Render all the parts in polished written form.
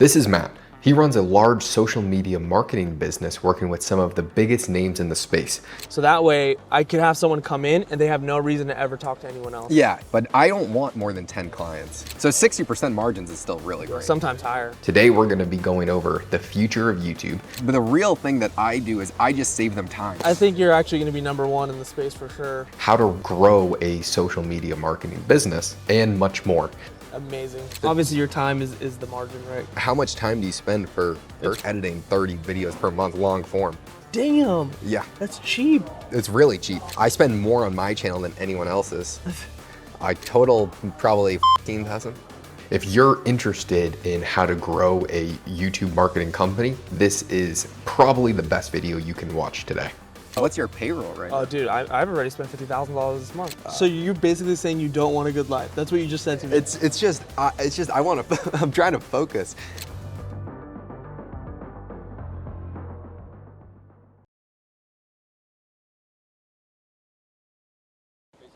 This is Matt. He runs a large social media marketing business working with some of the biggest names in the space. So that way I could have someone come in and they have no reason to ever talk to anyone else. Yeah, but I don't want more than 10 clients. So 60% margins is still really great. Sometimes higher. Today we're going to be going over the future of YouTube. But the real thing that I do is I just save them time. I think you're actually going to be number one in the space for sure. How to grow a social media marketing business and much more. Amazing. Obviously your time is the margin, right? How much time do you spend for editing 30 videos per month, long form? Damn. Yeah, That's cheap. it's really cheap. I spend more on my channel than anyone else's. I total probably 15,000. If you're interested in how to grow a YouTube marketing company, this is probably the best video you can watch today. What's your payroll right now? Oh, dude, I've already spent $50,000 this month. So you're basically saying you don't want a good life. That's what you just said to me. It's just I want to. I'm trying to focus.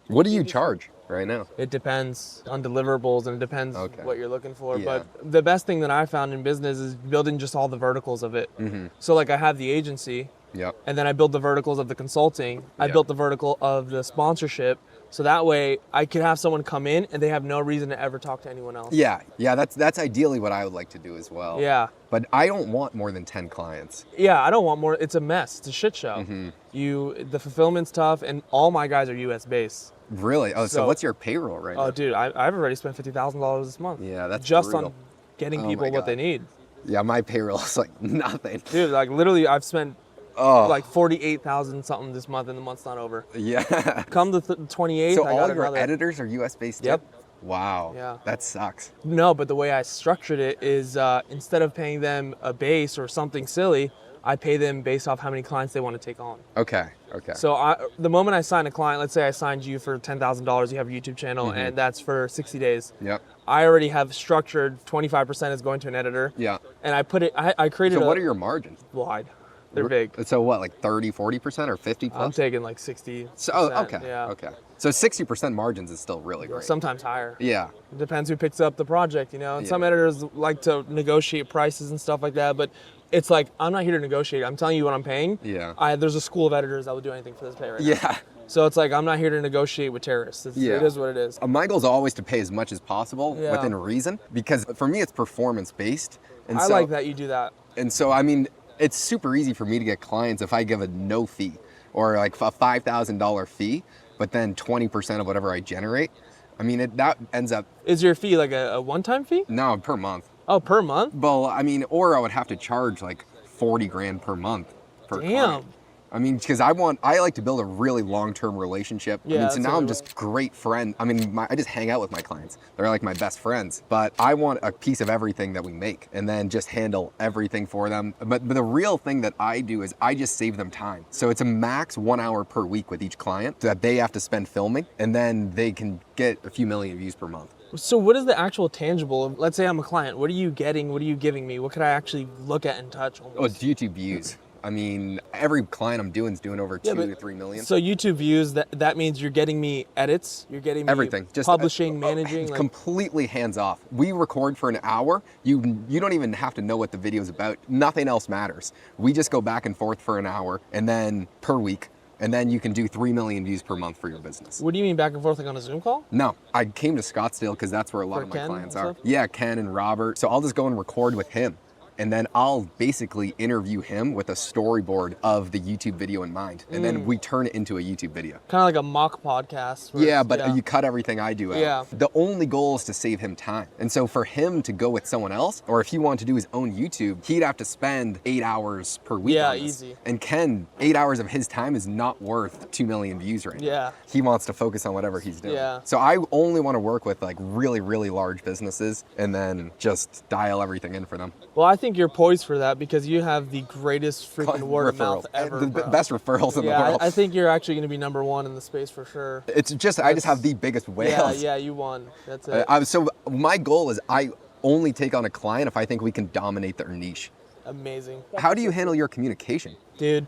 What do you charge right now? It depends on deliverables and it depends Okay. what you're looking for. Yeah. But the best thing that I found in business is building just all the verticals of it. So like I have the agency, Yep. and then I build the verticals of the consulting. I Yeah. built the vertical of the sponsorship. So that way I could have someone come in and they have no reason to ever talk to anyone else. Yeah, that's ideally what I would like to do as well. Yeah. But I don't want more than 10 clients. Yeah, I don't want more. It's a mess. It's a shit show. The fulfillment's tough, and all my guys are US based. Really? Oh, so So- what's your payroll right Oh, now? dude, I've already spent $50,000 this month. Yeah, that's just brutal. on getting Oh my people what God. they need. Yeah, my payroll is like nothing. Dude, like literally, I've spent Oh, like 48,000 something this month, and the month's not over. yeah. Come the 28th, So I all got your another. editors are US based? Yep. Too? Wow. Yeah. That sucks. No, but the way I structured it is instead of paying them a base or something silly, I pay them based off how many clients they want to take on. Okay. Okay. So the moment I sign a client, let's say I signed you for $10,000, you have a YouTube channel, and that's for 60 days. Yep. I already have structured 25% is going to an editor. Yeah. And I put it, I created So what are your margins? wide. They're big. So what, like 30, 40% or 50 I'm plus? taking like 60. So, oh, okay. Yeah. Okay. So 60% margins is still really great. Sometimes higher. Yeah. It depends who picks up the project, you know. And some Yeah. editors like to negotiate prices and stuff like that, but it's like I'm not here to negotiate. I'm telling you what I'm paying. Yeah. There's a school of editors that will do anything for this pay right now. Yeah. So it's like I'm not here to negotiate with terrorists. Yeah. It is what it is. My goal is always to pay as much as possible Yeah. within reason, because for me it's performance based. And I so, like that you do that. And so, I mean, it's super easy for me to get clients if I give a no fee or like a $5,000 fee, but then 20% of whatever I generate. I mean, that ends up, Is your fee like a one-time fee? no, per month. Oh, per month? Well, I mean, or I would have to charge like 40 grand per month per Damn. client. I mean, because I like to build a really long-term relationship. Yeah, I mean, so that's now what I'm I just great friend. I mean, I just hang out with my clients. They're like my best friends. But I want a piece of everything that we make and then just handle everything for them. But the real thing that I do is I just save them time. So it's a max 1 hour per week with each client that they have to spend filming, and then they can get a few million views per month. So what is the actual tangible? Let's say I'm a client. What are you getting? What are you giving me? What could I actually look at and touch? Oh, it's YouTube views. I mean, every client I'm doing is doing over 2 to 3 million. So YouTube views, that means you're getting me edits, you're getting me Everything, just publishing, managing. completely hands off. We record for an hour. You don't even have to know what the video is about. Nothing else matters. We just go back and forth for an hour, and then per week, and then you can do 3 million views per month for your business. What do you mean back and forth like on a Zoom call? No, I came to Scottsdale because that's where a lot For of my Ken clients and are. stuff? Yeah, Ken and Robert. So I'll just go and record with him. And then I'll basically interview him with a storyboard of the YouTube video in mind. And then we turn it into a YouTube video. Kind of like a mock podcast. where Yeah, it's- but you cut everything I do out. Yeah. The only goal is to save him time. And so for him to go with someone else, or if he wanted to do his own YouTube, he'd have to spend 8 hours per week Yeah, on this. easy. And Ken, 8 hours of his time is not worth 2 million views right now. Yeah. He wants to focus on whatever he's doing. Yeah. So I only want to work with like really, really large businesses and then just dial everything in for them. Well, I think you're poised for that because you have the greatest freaking word of mouth ever. The bro. best referrals in the Yeah, world. I think you're actually going to be number one in the space for sure. It's just, I just have the biggest whales. Yeah, you won. That's it. So my goal is I only take on a client if I think we can dominate their niche. Amazing. How do you handle your communication? Dude,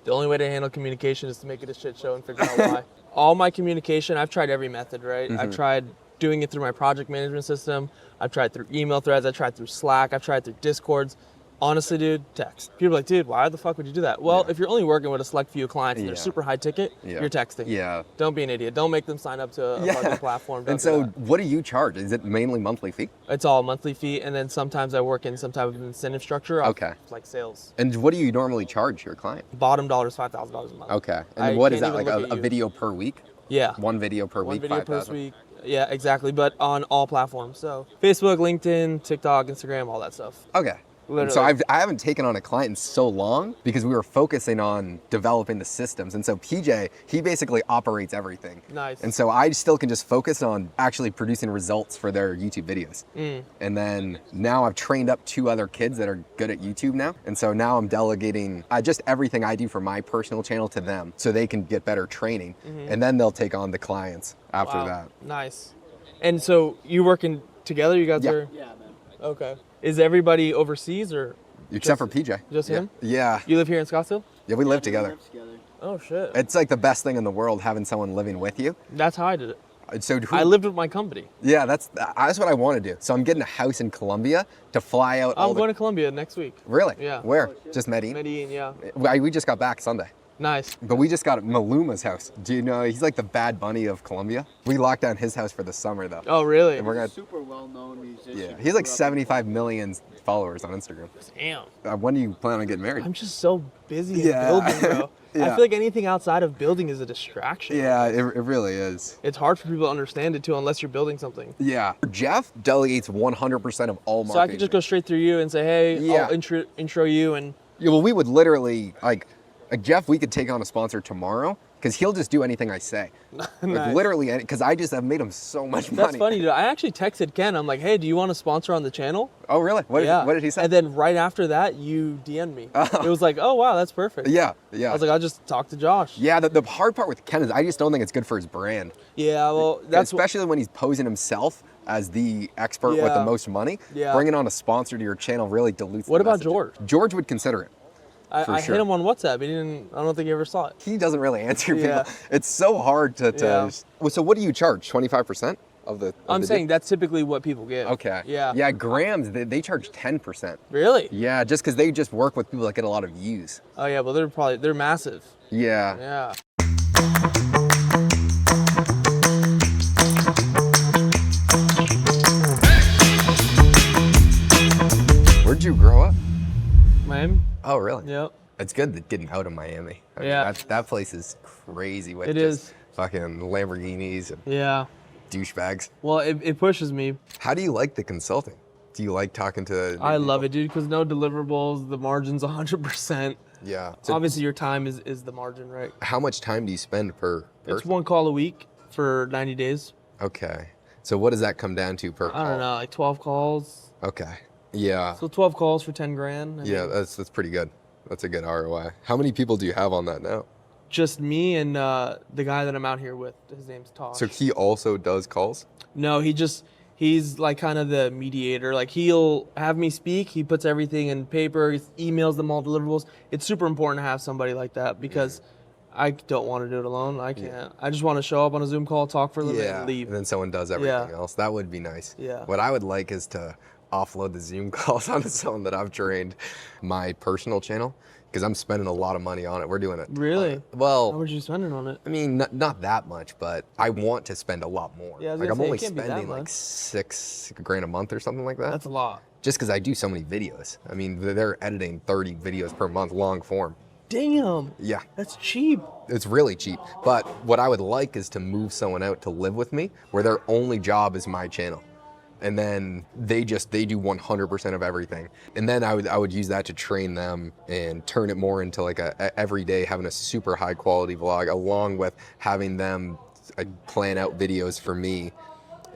the only way to handle communication is to make it a shit show and figure out why. All my communication, I've tried every method, right? I've tried doing it through my project management system. I've tried through email threads. I've tried through Slack. I've tried through Discords. Honestly, dude, text. People are like, dude, why the fuck would you do that? Well, if you're only working with a select few clients and they're super high ticket, you're texting. Yeah. Don't be an idiot. Don't make them sign up to a fucking platform. Don't And do so that. what do you charge? Is it mainly monthly fee? It's all monthly fee, and then sometimes I work in some type of incentive structure. Okay. Like sales. And what do you normally charge your client? Bottom dollar is $5,000 a month. Okay. And I what is can't that, even like look a at you. video per week? Yeah. One video per One week, video per 5,000? week. Yeah, exactly. But on all platforms. So Facebook, LinkedIn, TikTok, Instagram, all that stuff. Okay. Literally. So I haven't taken on a client in so long because we were focusing on developing the systems. And so PJ, he basically operates everything. Nice. And so I still can just focus on actually producing results for their YouTube videos. And then now I've trained up 2 other kids that are good at YouTube now. And so now I'm delegating just everything I do for my personal channel to them so they can get better training. And then they'll take on the clients after Wow. that. Nice. And so you working together? You guys are? Yeah, man. Okay. Is everybody overseas or? Except for PJ. Just yeah. him? Yeah. You live here in Scottsdale? Yeah, we live We together. live together. Oh shit. It's like the best thing in the world having someone living with you. That's how I did it. So who, I lived with my company. yeah, that's what I want to do. So I'm getting a house in Colombia to fly out. I'm going to Colombia next week. Really? Yeah. Where? Just Medellin? Medellin, yeah. We just got back Sunday. Nice. But we just got at Maluma's house. Do you know, he's like the Bad Bunny of Colombia. We locked down his house for the summer though. Oh really? And we're gonna, Super well-known musician. yeah, he's like 75 million followers on Instagram. Damn. When do you plan on getting married? I'm just so busy Yeah. building, bro. Yeah. I feel like anything outside of building is a distraction. Yeah, it really is. It's hard for people to understand it too unless you're building something. Yeah. Jeff delegates 100% of all marketing. So I could just go straight through you and say, hey, Yeah. I'll intro you and Yeah, well, we would literally, like Jeff, we could take on a sponsor tomorrow because he'll just do anything I say. Like Nice. literally, because I just have made him so much money. That's funny, dude. I actually texted Ken. I'm like, hey, do you want to sponsor on the channel? Oh, really? What did he say? And then right after that, you DM'd me. It was like, oh, wow, that's perfect. yeah. I was like, I'll just talk to Josh. Yeah, the hard part with Ken is I just don't think it's good for his brand. Yeah, well, that's what, Especially when he's posing himself as the expert with the Yeah. most money. Yeah. Bringing on a sponsor to your channel really dilutes What the about message. George? George would consider it. for I sure. hit him on WhatsApp. I don't think he ever saw it. He doesn't really answer people. Yeah. It's so hard to Yeah. Well, so what do you charge? 25% of the I'm the saying that's typically what people get. Okay. Yeah. Yeah, Grams, they charge 10%. Really? Yeah, just because they just work with people that get a lot of views. Oh yeah, well they're massive. Yeah. Yeah. Where'd you grow up? Miami? Oh, really? Yep. It's good that getting out of Miami. I mean, Yeah. that place is crazy with It just is. fucking Lamborghinis and Yeah. douchebags. Well, it pushes me. How do you like the consulting? Do you like talking to I love it, dude, because no deliverables, the margin's 100%. Yeah. So Obviously, your time is the margin, right? how much time do you spend per person? It's one call a week for 90 days. Okay. So what does that come down to per call? I don't know, like 12 calls. Okay. Yeah. So 12 calls for 10 grand. I Yeah, mean, that's pretty good. That's a good ROI. How many people do you have on that now? just me and the guy that I'm out here with. His name's Tosh. So he also does calls? No, he's like kind of the mediator. Like he'll have me speak. He puts everything in paper. He emails them all deliverables. It's super important to have somebody like that because I don't want to do it alone. I can't. I just want to show up on a Zoom call, talk for a little bit, and leave. And then someone does everything Yeah. else. That would be nice. Yeah. What I would like is to offload the Zoom calls onto someone that I've trained my personal channel because I'm spending a lot of money on it. We're doing it. Really? How Well, much are you spending on it? I mean, not that much, but I want to spend a lot more. Yeah, I was like gonna I'm say, it only can't be that spending like much. $6,000 a month or something like that. That's a lot. Just because I do so many videos. I mean, they're editing 30 videos per month, long form. Damn. Yeah. That's cheap. It's really cheap. But what I would like is to move someone out to live with me where their only job is my channel. And then they do 100% of everything. And then I would use that to train them and turn it more into like a every day having a super high quality vlog along with having them plan out videos for me.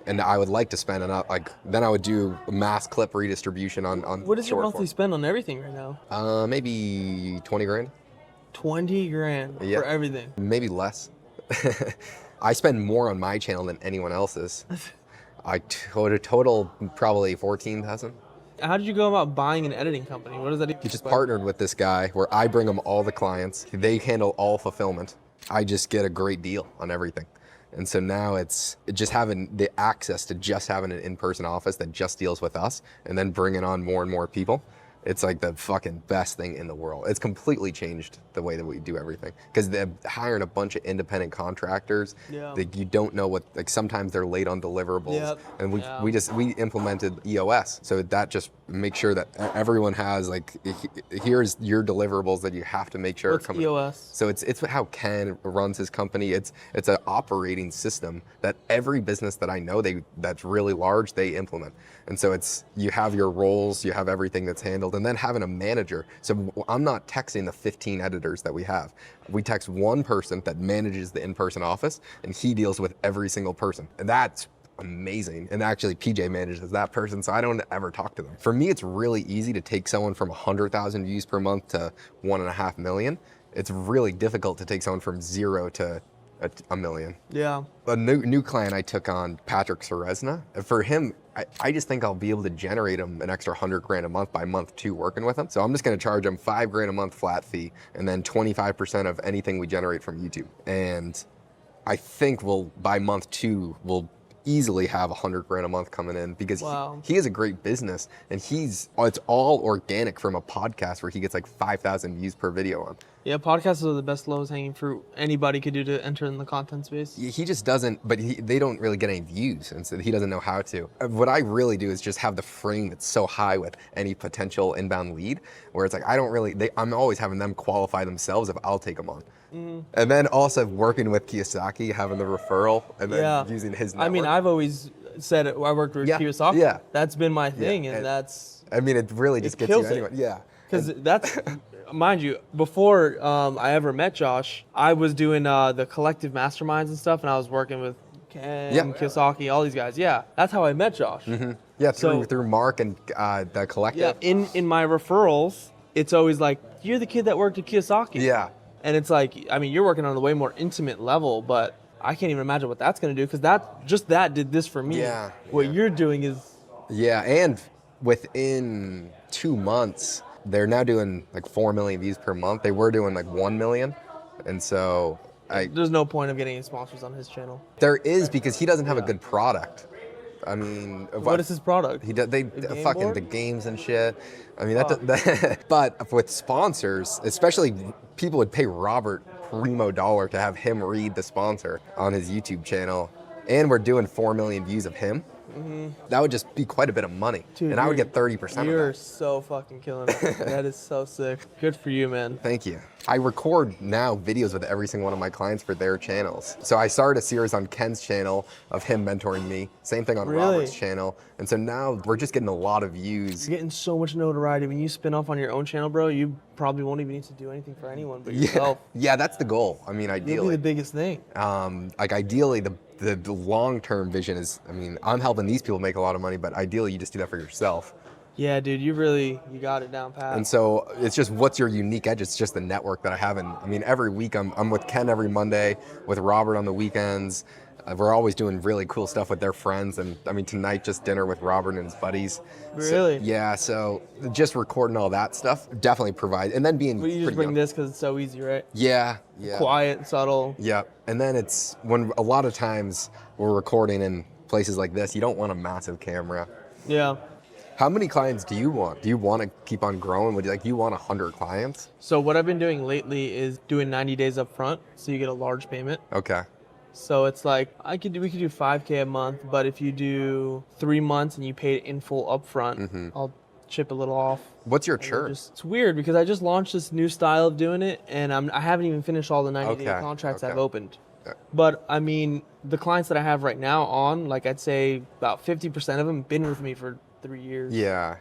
And I would like to spend enough, then I would do mass clip redistribution on What is your short monthly form. spend on everything right now? Maybe 20 grand. 20 grand Yeah. for everything. Maybe less. I spend more on my channel than anyone else's. I total probably 14,000. How did you go about buying an editing company? What does that even He just look like? partnered with this guy where I bring him all the clients. They handle all fulfillment. I just get a great deal on everything. And so now it's just having the access to just having an in-person office that just deals with us and then bringing on more and more people. It's like the fucking best thing in the world. It's completely changed the way that we do everything. Because they're hiring a bunch of independent contractors. Yeah. That you don't know what, like sometimes they're late on deliverables. Yep. And Yeah. we implemented EOS. So that just makes sure that everyone has like, here's your deliverables that you have to make sure What's are coming. EOS? So it's how Ken runs his company. It's an operating system that every business that I know that's really large, they implement. And so you have your roles, you have everything that's handled, and then having a manager. So I'm not texting the 15 editors that we have. We text one person that manages the in-person office, and he deals with every single person. And that's amazing. And actually PJ manages that person, so I don't ever talk to them. For me, it's really easy to take someone from 100,000 views per month to 1.5 million. It's really difficult to take someone from 0 to a million. Yeah. A new client I took on, Patrick Ceresna. For him, I just think I'll be able to generate him an extra 100 grand a month by month 2 working with him. So I'm just gonna charge him 5 grand a month flat fee and then 25% of anything we generate from YouTube. And I think by month 2, we'll easily have 100 grand a month coming in because Wow. he has a great business and it's all organic from a podcast where he gets like 5,000 views per video on. Yeah, podcasts are the best lowest hanging fruit anybody could do to enter in the content space. He just doesn't, but they don't really get any views, and so he doesn't know how to. What I really do is just have the frame that's so high with any potential inbound lead, where it's like I'm always having them qualify themselves if I'll take them on. And then also working with Kiyosaki, having the referral, and then using his network. I mean, I've always said it, I worked with Kiyosaki. Yeah. That's been my thing, and that's... I mean, it really just gets you kills it. anyway. Yeah. Because that's, mind you, before I ever met Josh, I was doing the collective masterminds and stuff, and I was working with Ken, Kiyosaki, all these guys. Yeah, that's how I met Josh. Yeah, So- through Mark and the collective. Yeah, in my referrals, it's always like, you're the kid that worked at Kiyosaki. Yeah. And it's like, I mean, you're working on a way more intimate level, but I can't even imagine what that's going to do, because that did this for me. Yeah, What yeah. you're doing is... Yeah, and within 2 months, they're now doing like 4 million views per month. They were doing like 1 million. And so There's no point of getting any sponsors on his channel. there is, because he doesn't have a good product. I mean, What is his product? They game fucking board? the games and shit. I mean, but with sponsors, especially people would pay Robert primo dollar to have him read the sponsor on his YouTube channel. And we're doing 4 million views of him. That would just be quite a bit of money. Dude, and I would get 30% of You're that. so fucking killing it. That is so sick. Good for you, man. Thank you. I record now videos with every single one of my clients for their channels. So I started a series on Ken's channel of him mentoring me. Same thing on Really? Robert's channel. And so now we're just getting a lot of views. You're getting so much notoriety. When you spin off on your own channel, bro, you probably won't even need to do anything for anyone but yourself. Yeah, that's the goal. I mean, You'll be ideally. the biggest thing. Like ideally, the long-term vision is, I mean, I'm helping these people make a lot of money, but ideally you just do that for yourself. Yeah, dude, you got it down pat. And so it's just, what's your unique edge? It's just the network that I have. And I mean, every week I'm with Ken every Monday, with Robert on the weekends. We're always doing really cool stuff with their friends. And I mean, tonight just dinner with Robert and his buddies. Really? So just recording all that stuff definitely provide. And then being But you just pretty bring young. this because it's so easy, right? Yeah. Quiet, subtle. Yeah. And then it's when a lot of times we're recording in places like this, you don't want a massive camera. Yeah. How many clients do you want? Do you want to keep on growing? Would you want 100 clients? So what I've been doing lately is doing 90 days up front, so you get a large payment. Okay. So it's like we could do 5K a month, but if you do 3 months and you pay it in full up front, I'll chip a little off. What's your And churn? it's weird because I just launched this new style of doing it, and I haven't even finished all the 90-day Okay, contracts okay. I've opened. Yeah. But I mean, the clients that I have right now on, like I'd say about 50% of them been with me for 3 years. Yeah.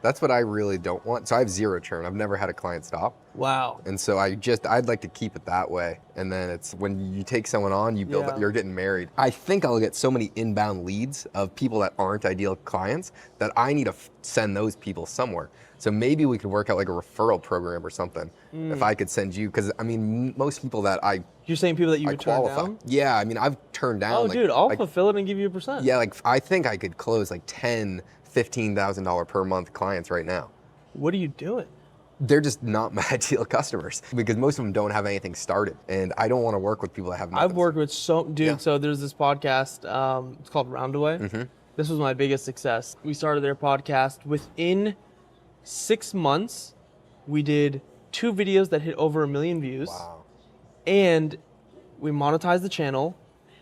That's what I really don't want. So I have 0 churn. I've never had a client stop. Wow. And so I'd like to keep it that way. And then it's when you take someone on, you build Yeah. it, you're getting married. I think I'll get so many inbound leads of people that aren't ideal clients that I need to send those people somewhere. So maybe we could work out like a referral program or something. If I could send you, because I mean, most people that You're saying people that you I would turn qualify. down? Yeah, I mean, I've turned down. Oh, like, dude, I'll like, fulfill it and give you a percent. yeah, like I think I could close like $10,000, $15,000 per month clients right now. What are you doing? they're just not my ideal customers because most of them don't have anything started, and I don't want to work with people that have nothing. I've worked with dude. Yeah. So there's this podcast. It's called Roundaway. This was my biggest success. We started their podcast within 6 months. We did 2 videos that hit over 1 million views, Wow. and we monetized the channel,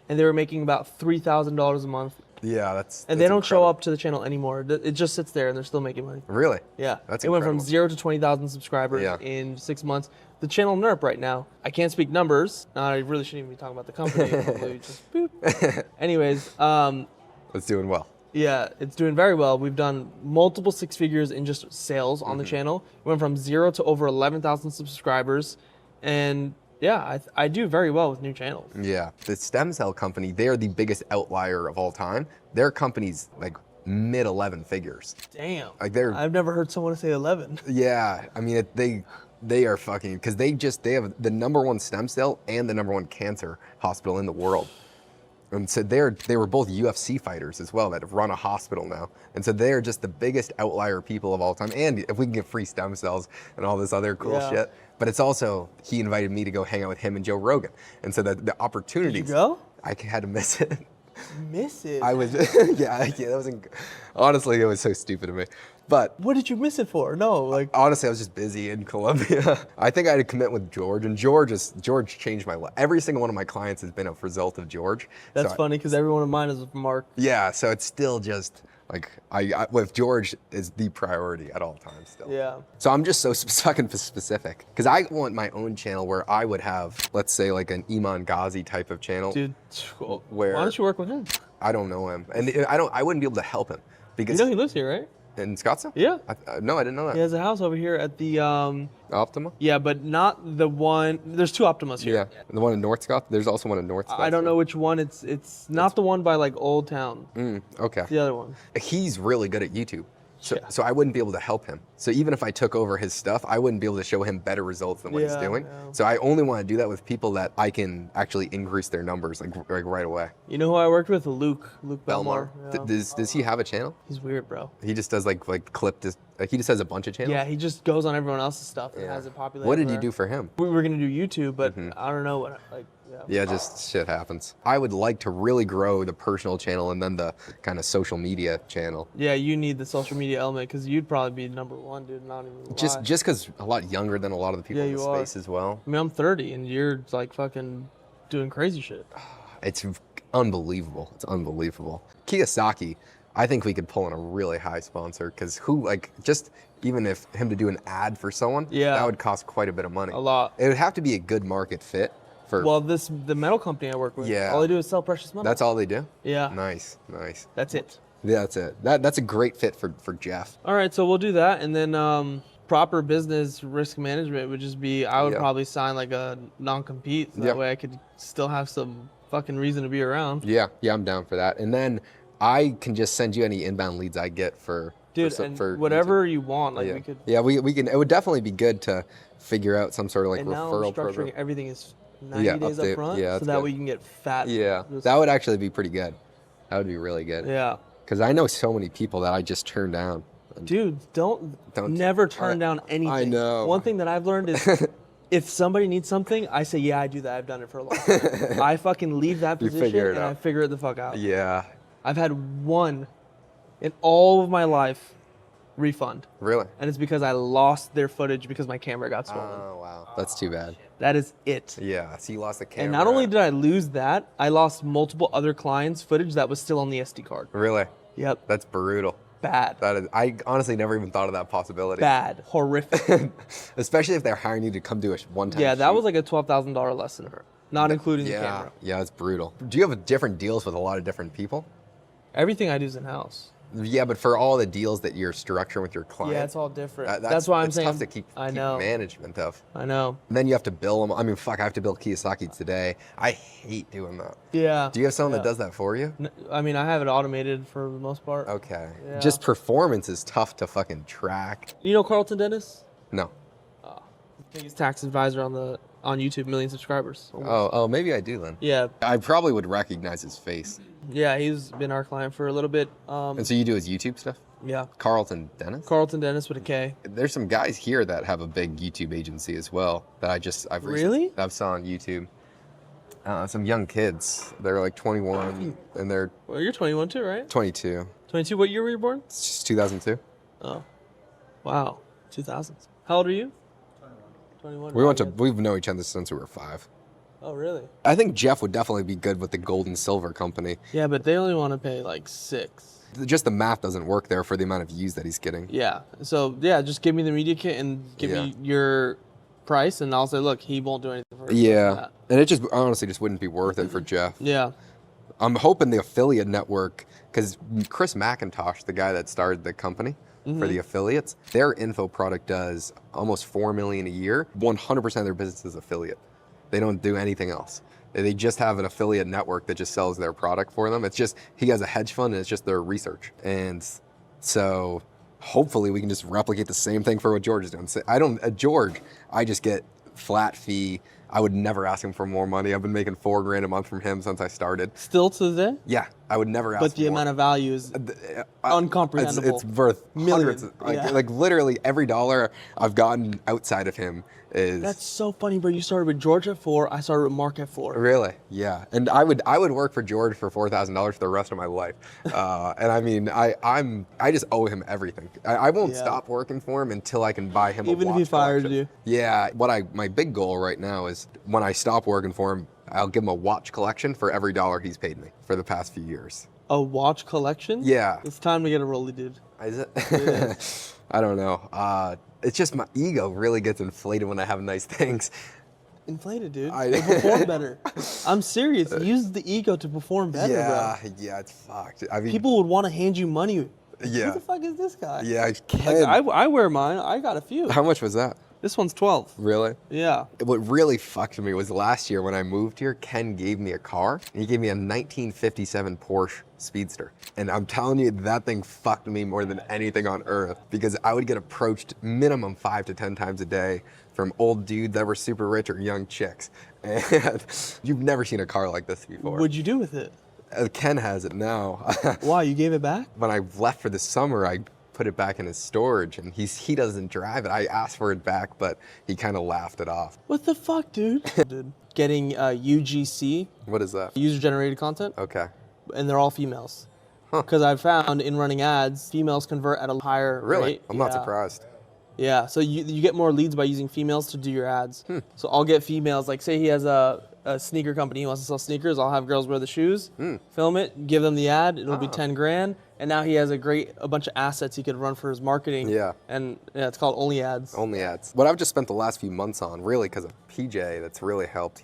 and they were making about $3,000 a month. Yeah, that's. And they don't show up to the channel anymore. It just sits there, and they're still making money. Really? Yeah, That's it went from incredible. 0 to 20,000 subscribers Yeah. in 6 months. The channel NERP right now. I can't speak numbers. I really shouldn't even be talking about the company. Hopefully just boop. Anyways, It's doing well. yeah, it's doing very well. We've done multiple 6 figures in just sales on the channel. We went from 0 to over 11,000 subscribers, and yeah, I do very well with new channels. Yeah, the stem cell company, they're the biggest outlier of all time. Their company's like mid 11 figures. Damn, Like they're I've never heard someone say 11. Yeah, I mean they are fucking because they have the #1 stem cell and the #1 cancer hospital in the world. And so they were both UFC fighters as well that have run a hospital now. And so they're just the biggest outlier people of all time. And if we can get free stem cells and all this other cool Yeah. shit. But it's also, he invited me to go hang out with him and Joe Rogan. And so the opportunities. Did you go? I had to miss it. Miss it. I was, yeah, that was, honestly, it was so stupid of me. But What did you miss it for? No, like honestly, I was just busy in Colombia. I think I had to commit with George, and George changed my life. Every single one of my clients has been a result of George. that's So funny because every one of mine is with Mark. Yeah, so it's still just like I with George is the priority at all times still. Yeah. So I'm just so fucking specific because I want my own channel where I would have, let's say, like an Iman Ghazi type of channel. Dude, Where- why don't you work with him? I don't know him, and I wouldn't be able to help him because You know he lives here, right? in Scottsdale. Yeah. No, I didn't know that. He has a house over here at the Optima. yeah, but not the one. There's 2 Optimas here. Yeah, the one in North Scott. There's also one in North Scott. I don't know which one. It's not the one by like Old Town. Okay. It's the other one. He's really good at YouTube. So, Yeah. so I wouldn't be able to help him. So even if I took over his stuff, I wouldn't be able to show him better results than what he's Yeah, doing. yeah. So I only want to do that with people that I can actually increase their numbers like right away. You know who I worked with? Luke Belmar. Yeah. Does he have a channel? He's weird, bro. He just does like he just has a bunch of channels. Yeah, he just goes on everyone else's stuff and Yeah. has it populated. What did you everywhere. do for him? We were gonna do YouTube, but I don't know what like. Yeah. Yeah, just shit happens. I would like to really grow the personal channel and then the kind of social media channel. Yeah, you need the social media element because you'd probably be #1, dude. Not even lie. Just because a lot younger than a lot of the people Yeah, in the you are. space as well. I mean, I'm 30 and you're like fucking doing crazy shit. It's unbelievable. It's unbelievable. Kiyosaki, I think we could pull in a really high sponsor because just even if him to do an ad for someone, Yeah. that would cost quite a bit of money. A lot. It would have to be a good market fit for. Well, the metal company I work with, Yeah. all they do is sell precious metals. That's all they do. Yeah. Nice. That's it. Yeah, that's it. That's a great fit for Jeff. All right, so we'll do that, and then proper business risk management would just be I would Yeah. probably sign like a non-compete, so Yeah. that way I could still have some fucking reason to be around. Yeah, I'm down for that. And then I can just send you any inbound leads I get for Dude, for, and for whatever you want, like yeah. we could. Yeah, we can. It would definitely be good to figure out some sort of like And now referral structuring program. everything is 90 Yeah, days update. up front, Yeah, so that's that good. way you can get fat. Yeah, Just- that would actually be pretty good. That would be really good. Yeah. Because I know so many people that I just turn down. Dude, don't Don't- never turn down anything. I know. One thing that I've learned is if somebody needs something, I say, yeah, I do that. I've done it for a long time. I fucking leave that You position figure it and I out. figure it the fuck out. Yeah, I've had one in all of my life refund. really. And it's because I lost their footage because my camera got stolen. Oh wow, that's too bad. That is it. Yeah, so you lost the camera. And not only did I lose that, I lost multiple other clients' footage that was still on the SD card. Really, Yep. that's brutal. Bad. That is. I honestly never even thought of that possibility. Bad. Horrific. Especially if they're hiring you to come do a one-time. Yeah, that shoot. was like a $12,000 lesson, not including the camera. Yeah, it's brutal. Do you have different deals with a lot of different people? Everything I do is in house. Yeah, but for all the deals that you're structuring with your client, Yeah, it's all different. that- That's why I'm it's saying. tough to keep management of. I know. And then you have to bill them. I mean, fuck, I have to bill Kiyosaki today. I hate doing that. Yeah. Do you have someone yeah. that does that for you? I mean, I have it automated for the most part. Okay. Yeah. Just performance is tough to fucking track. You know Carlton Dennis? No. Biggest tax advisor on YouTube, million subscribers. Oh, maybe I do then. Yeah, I probably would recognize his face. yeah, he's been our client for a little bit. And so you do his YouTube stuff? Yeah. Carlton Dennis. Carlton Dennis with a K. There's some guys here that have a big YouTube agency as well that I've Really? I've saw on YouTube. Some young kids. They're like 21 and they're Well, you're 21 too, right? 22. 22. What year were you born? It's just 2002. Oh, wow. 2000s. How old are you? 21. We've known each other since we were 5. Oh, really? I think Jeff would definitely be good with the gold and silver company. Yeah, but they only want to pay like 6. Just the math doesn't work there for the amount of views that he's getting. Yeah. So yeah, just give me the media kit and give me your price, and I'll say, look, he won't do anything for us. Yeah, and it just honestly just wouldn't be worth it for Jeff. Yeah. I'm hoping the affiliate network, because Chris McIntosh, the guy that started the company for the affiliates, their info product does almost $4 million a year. 100% of their business is affiliate. They don't do anything else. They just have an affiliate network that just sells their product for them. It's just, he has a hedge fund and it's just their research. And so hopefully we can just replicate the same thing for what George is doing. So George, I just get flat fee. I would never ask him for more money. I've been making $4,000 a month from him since I started. Still to today? Yeah, I would never ask But the more. amount of value is uncomprehendable. It's worth hundreds. Like literally every dollar I've gotten outside of him is. That's so funny, bro. You started with George at 4. I started with Mark at 4. Really? Yeah. And I would work for George for $4,000 for the rest of my life. And I mean, I just owe him everything. I won't stop working for him until I can buy him Even a if watch he fires collection. you. Yeah. My big goal right now is when I stop working for him, I'll give him a watch collection for every dollar he's paid me for the past few years. A watch collection? Yeah. It's time to get a Rolly, dude. Is it? I don't know. It's just my ego really gets inflated when I have nice things. Inflated, dude. They perform better. I'm serious. Use the ego to perform better, bro. Yeah, it's fucked. I mean, People would want to hand you money. Yeah. Who the fuck is this guy? Yeah, I can. Like, I wear mine. I got a few. How much was that? This one's 12. Really? Yeah. What really fucked me was last year when I moved here, Ken gave me a car. And he gave me a 1957 Porsche Speedster. And I'm telling you, that thing fucked me more than anything on earth because I would get approached minimum 5 to 10 times a day from old dudes that were super rich or young chicks. And you've never seen a car like this before. What'd you do with it? Ken has it now. Why? You gave it back? When I left for the summer, I put it back in his storage and he doesn't drive it. I asked for it back, but he kind of laughed it off. What the fuck, dude? Dude. Getting UGC, What is that? user-generated content, Okay. and they're all females. Because I've found in running ads, females convert at a higher Really? rate. I'm not Yeah. surprised. Yeah, so you get more leads by using females to do your ads. So I'll get females, like say he has a sneaker company, he wants to sell sneakers, I'll have girls wear the shoes, film it, give them the ad, it'll be 10 grand, and now he has a bunch of assets he could run for his marketing. Yeah. And it's called Only Ads. Only ads. What I've just spent the last few months on, really because of PJ, that's really helped.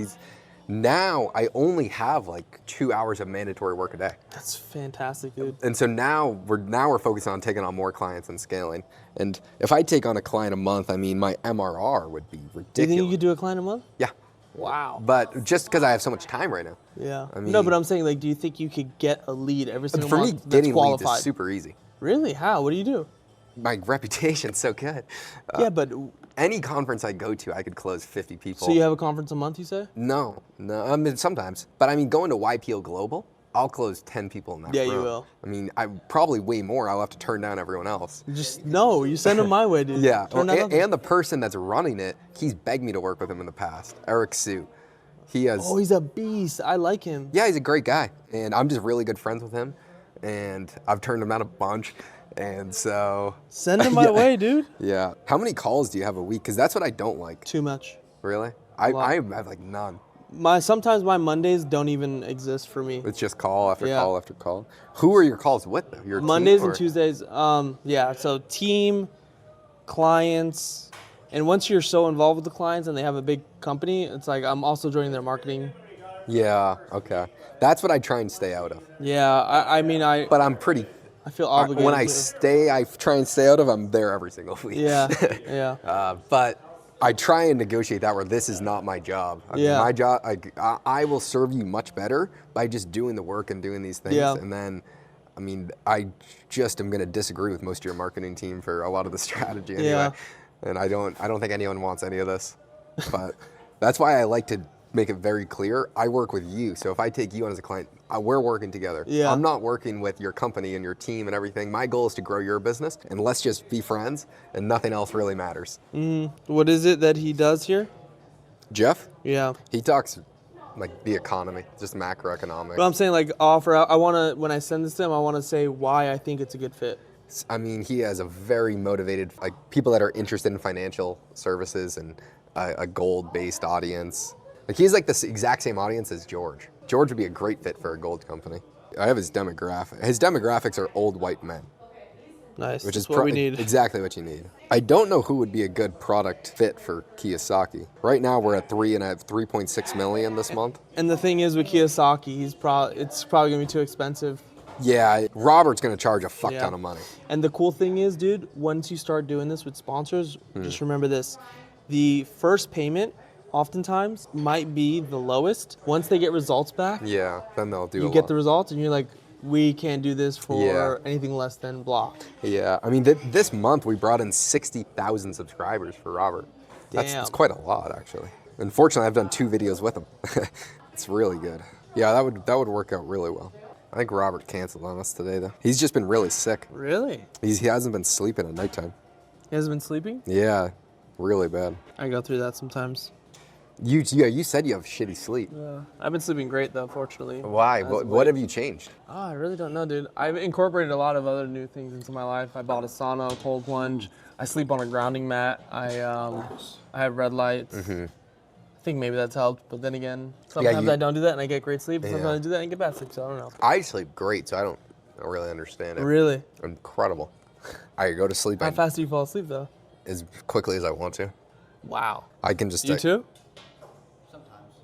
Now I only have like 2 hours of mandatory work a day. That's fantastic, dude. And so now we're focused on taking on more clients and scaling. And if I take on a client a month, I mean, my MRR would be ridiculous. Do you think you could do a client a month? Yeah. Wow. But just because I have so much time right now. Yeah. I mean- no, but I'm saying, like, do you think you could get a lead every single For me, month that's getting leads qualified? is super easy. Really? How? What do you do? My reputation's so good. Yeah, but Any conference I go to, I could close 50 people. so you have a conference a month, you say? No. I mean, sometimes. But I mean, going to YPO Global, I'll close 10 people in that Yeah, room. you will. I mean, I probably way more. I'll have to turn down everyone else. Just no, you send them my way, dude. Yeah. Turn Well, that and, up. and the person that's running it, he's begged me to work with him in the past. Eric Sue. He has. Oh, he's a beast. I like him. Yeah, he's a great guy. And I'm just really good friends with him. And I've turned him down a bunch. And so. Send him my way, dude. Yeah. How many calls do you have a week? Because that's what I don't like. Too much. Really? I lot. have like none. Sometimes my Mondays don't even exist for me. It's just call after Yeah. call after call. Who are your calls with though? Your Mondays team, and or- Tuesdays. Yeah. So team, clients, and once you're so involved with the clients and they have a big company, it's like I'm also joining their marketing. Yeah, okay. That's what I try and stay out of. Yeah. I mean, But I'm pretty. I feel obligated. When I to. try and stay out of. I'm there every single week. Yeah. Yeah. But I try and negotiate that where this is not my job. I mean, Yeah. my job. I will serve you much better by just doing the work and doing these things. Yeah. And then, I mean, I just am going to disagree with most of your marketing team for a lot of the strategy anyway. Yeah. And I don't think anyone wants any of this. But that's why I like to make it very clear, I work with you. So if I take you on as a client, we're working together. Yeah. I'm not working with your company and your team and everything. My goal is to grow your business, and let's just be friends, and nothing else really matters. What is it that he does here? Jeff, Yeah. he talks like the economy, just macroeconomics. But I'm saying like offer out. I want to, when I send this to him, I want to say why I think it's a good fit. I mean, he has a very motivated, like people that are interested in financial services and a gold-based audience. Like he's like the exact same audience as George. George would be a great fit for a gold company. I have his demographic. His demographics are old white men, Nice. which That's is what we need. exactly what you need. I don't know who would be a good product fit for Kiyosaki. Right now we're at 3.6 million this month. And the thing is with Kiyosaki, it's probably gonna be too expensive. Yeah, Robert's gonna charge a fuck Yeah. ton of money. And the cool thing is, dude, once you start doing this with sponsors, just remember this: the first payment oftentimes might be the lowest. Once they get results back, Yeah, then they'll do. you a get lot. the results, and you're like, we can't do this for Yeah. anything less than blah. Yeah, I mean, this month we brought in 60,000 subscribers for Robert. That's Damn. quite a lot, actually. Unfortunately, I've done 2 videos with him. It's really good. Yeah, that would work out really well. I think Robert canceled on us today, though. He's just been really sick. Really? He hasn't been sleeping at nighttime. He hasn't been sleeping? Yeah, really bad. I go through that sometimes. You said you have shitty sleep. I've been sleeping great though, fortunately. Why? What have you changed? Oh, I really don't know, dude. I've incorporated a lot of other new things into my life. I bought a sauna, a cold plunge. I sleep on a grounding mat. I have red lights. I think maybe that's helped, but then again, sometimes you- I don't do that and I get great sleep. And Yeah. sometimes I do that and get bad sleep. So I don't know. I sleep great, so I don't really understand it. Really? Incredible. I go to sleep How fast do you fall asleep though? as quickly as I want to. Wow. I can just You too?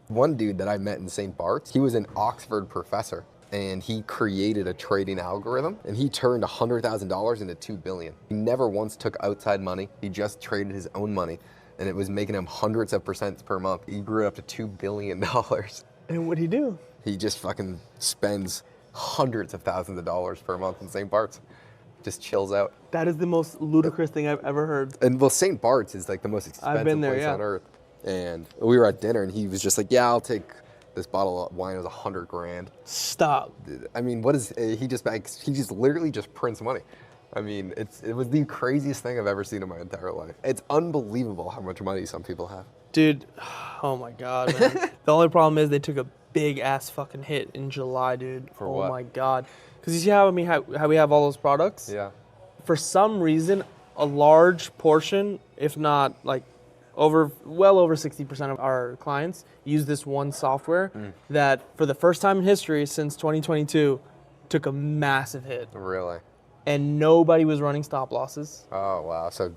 One dude that I met in St. Bart's, he was an Oxford professor, and he created a trading algorithm, and he turned $100,000 into $2 billion. He never once took outside money. He just traded his own money, and it was making him hundreds of percents per month. He grew it up to $2 billion. And what'd he do? He just fucking spends hundreds of thousands of dollars per month in St. Bart's. Just chills out. That is the most ludicrous thing I've ever heard. And well, St. Bart's is like the most expensive been there, place yeah. on earth. And we were at dinner, and he was just like, "Yeah, I'll take this bottle of wine. It was $100 grand." Stop. I mean, what is he just literally just prints money. I mean, it was the craziest thing I've ever seen in my entire life. It's unbelievable how much money some people have. Dude, oh my god, man. The only problem is they took a big ass fucking hit in July, dude. For oh what? my god. Because you see how we have all those products? Yeah. For some reason, a large portion, if not like well over 60% of our clients use this one software that for the first time in history since 2022 took a massive hit. Really? And nobody was running stop losses. Oh wow. So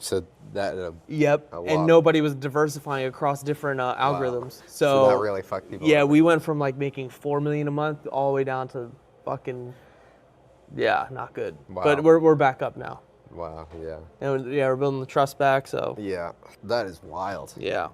that. Yep. A lot. And nobody was diversifying across different algorithms. So that really fucked people. Yeah, up. we went from like making $4 million a month all the way down to fucking, yeah, not good. Wow. But we're back up now. Wow. Yeah. And yeah, we're building the trust back. So Yeah. That is wild. yeah.